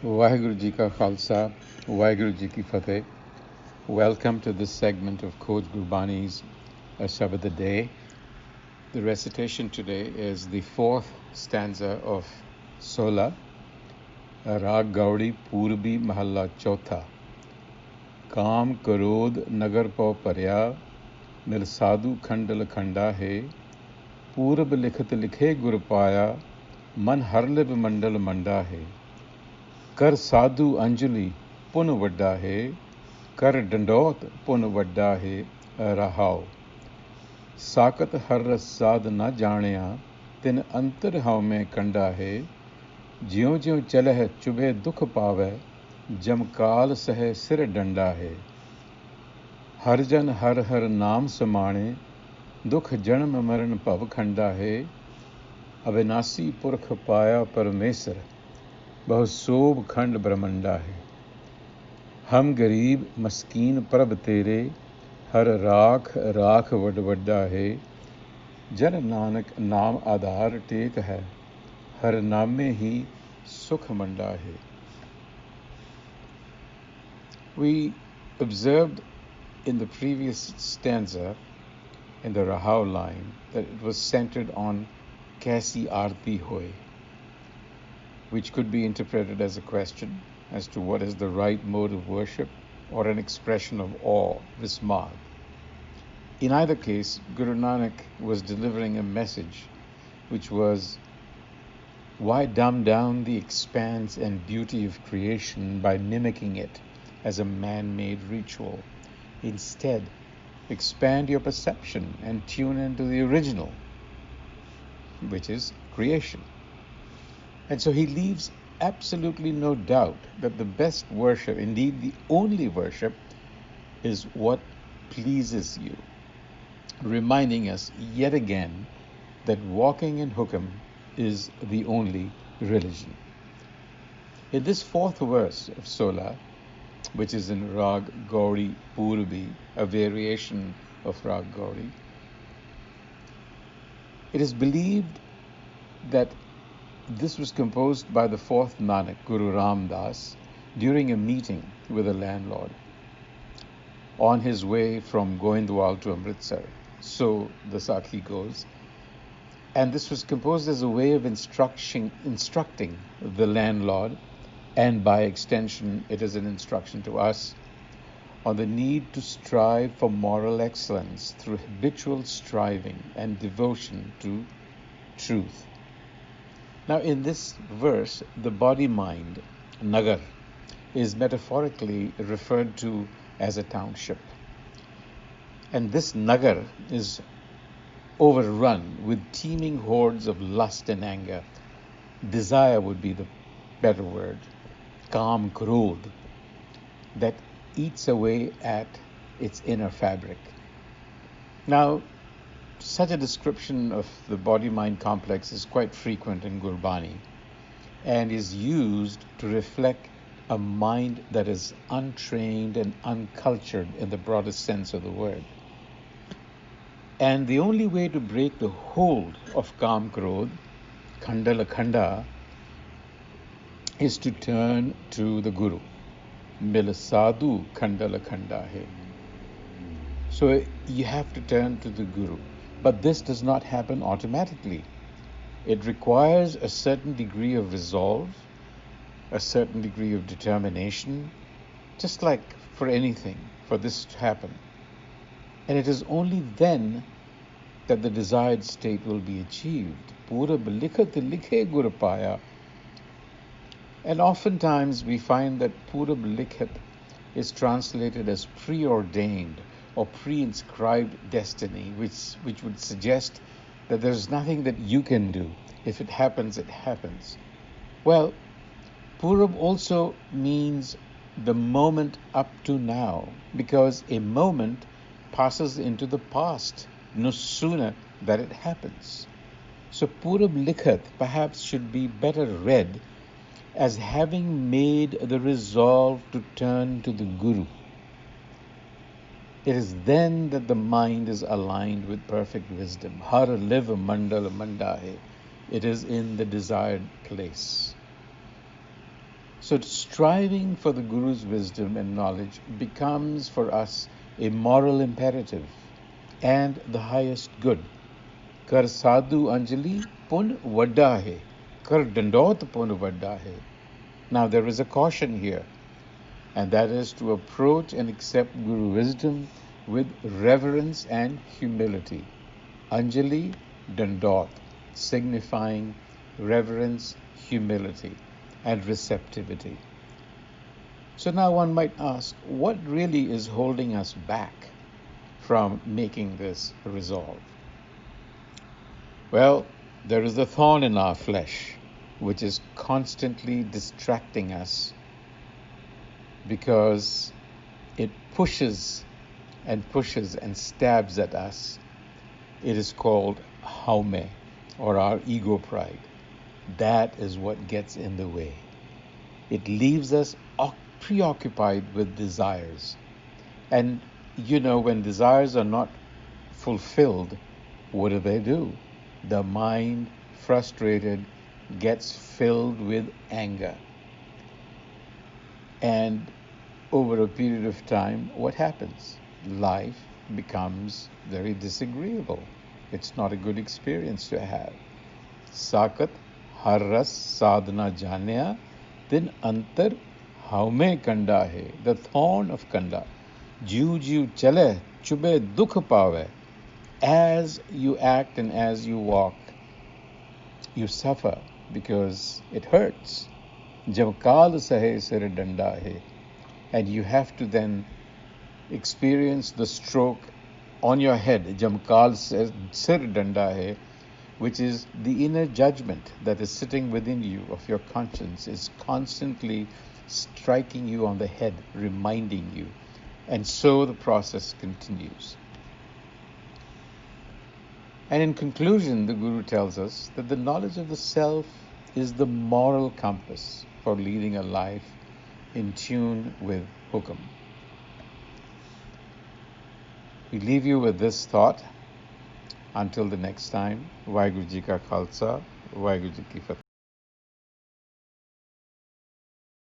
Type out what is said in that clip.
Waheguru Ji Ka Khalsa, Waheguru Ji Ki Fateh. Welcome to this segment of Coach Gurbani's a-sabad-a-day. The recitation today is the fourth stanza of Sola, Rag Gaudi Purbi Mahalla Chotha. Kam Karodh Nagar Pau Parya, Mil Sadhu Khandal Khanda Hai, Purab Likhat Likhe Gur Paya, Man Harlib Mandal Manda Hai. कर साधु अंजलि पुन वड्डा है कर डंडौत पुन वड्डा है रहाओ साकत हर साध न जाणिया तिन अंतर हाव में कंडा है ज्यों ज्यों चलह चुभे दुख पावै जमकाल सह सिर डंडा है हर जन हर हर नाम समाणे दुख जन्म मरण भव खंडा है अविनाशी पुरख पाया परमेसर बहु शोभ खंड ब्रह्मंडा है हम गरीब मस्कीन प्रभ तेरे हर राख राख वड वड्डा है जन नानक नाम आधार टेक है हर नामे ही सुख मंडा है. We observed in the previous stanza, in the Rahau line, that it was centered on Kaisi Aarti Hoy, which could be interpreted as a question as to what is the right mode of worship or an expression of awe, vismad. In either case, Guru Nanak was delivering a message which was, why dumb down the expanse and beauty of creation by mimicking it as a man-made ritual? Instead, expand your perception and tune into the original, which is creation. And so he leaves absolutely no doubt that the best worship, indeed the only worship, is what pleases you, reminding us yet again that walking in hukam is the only religion. In this fourth verse of Sola, which is in Rag Gaudi Purbi, a variation of Rag Gaudi, it is believed that this was composed by the fourth Nanak, Guru Ram Das, during a meeting with a landlord on his way from Goindwal to Amritsar. So the Sakhi goes. And this was composed as a way of instructing the landlord, and by extension it is an instruction to us, on the need to strive for moral excellence through habitual striving and devotion to truth. Now, in this verse, the body-mind, Nagar, is metaphorically referred to as a township. And this Nagar is overrun with teeming hordes of lust and anger. Desire would be the better word. Kam Karodh, that eats away at its inner fabric. Now, such a description of the body-mind complex is quite frequent in Gurbani and is used to reflect a mind that is untrained and uncultured in the broadest sense of the word. And the only way to break the hold of Kam Karodh, Khandala Khanda, is to turn to the Guru. Mil Sadhu Khandala Khanda Hai. So you have to turn to the Guru. But this does not happen automatically. It requires a certain degree of resolve, a certain degree of determination, just like for anything, for this to happen. And it is only then that the desired state will be achieved. Purab likhat likhe gur paya. And oftentimes we find that Purab likhat is translated as preordained or pre-inscribed destiny, which would suggest that there's nothing that you can do. If it happens, it happens. Well, Purab also means the moment up to now, because a moment passes into the past no sooner that it happens. So Purab Likhat perhaps should be better read as having made the resolve to turn to the Guru. It is then that the mind is aligned with perfect wisdom. Har live mandal mandahe. It is in the desired place. So striving for the Guru's wisdom and knowledge becomes for us a moral imperative and the highest good. Kar sadhu anjali pun vadda hai. Kar dandot pun vadda hai. Now there is a caution here, and that is to approach and accept Guru wisdom with reverence and humility. Anjali dandot, signifying reverence, humility, and receptivity. So now one might ask, what really is holding us back from making this resolve? Well, there is a thorn in our flesh, which is constantly distracting us because it pushes and stabs at us. It is called haume, or our ego pride. That is what gets in the way. It leaves us preoccupied with desires. And when desires are not fulfilled, what do? The mind, frustrated, gets filled with anger. And over a period of time, what happens? Life becomes very disagreeable. It's not a good experience to have. Sakat har ras sadhana janaya, tin antar haume kanda hai. The thorn of kanda. Jiu chale, chube dukh pave. As you act and as you walk, you suffer because it hurts. Jab kaal sahe sir danda hai. And you have to then experience the stroke on your head. Jab kaal sir danda hai, which is the inner judgment that is sitting within you of your conscience, is constantly striking you on the head, reminding you. And so the process continues. And in conclusion, the Guru tells us that the knowledge of the self is the moral compass for leading a life in tune with Hukam. We leave you with this thought. Until the next time, Vaheguru Ji Ka Khalsa, Vaheguru Ji Ki Fateh.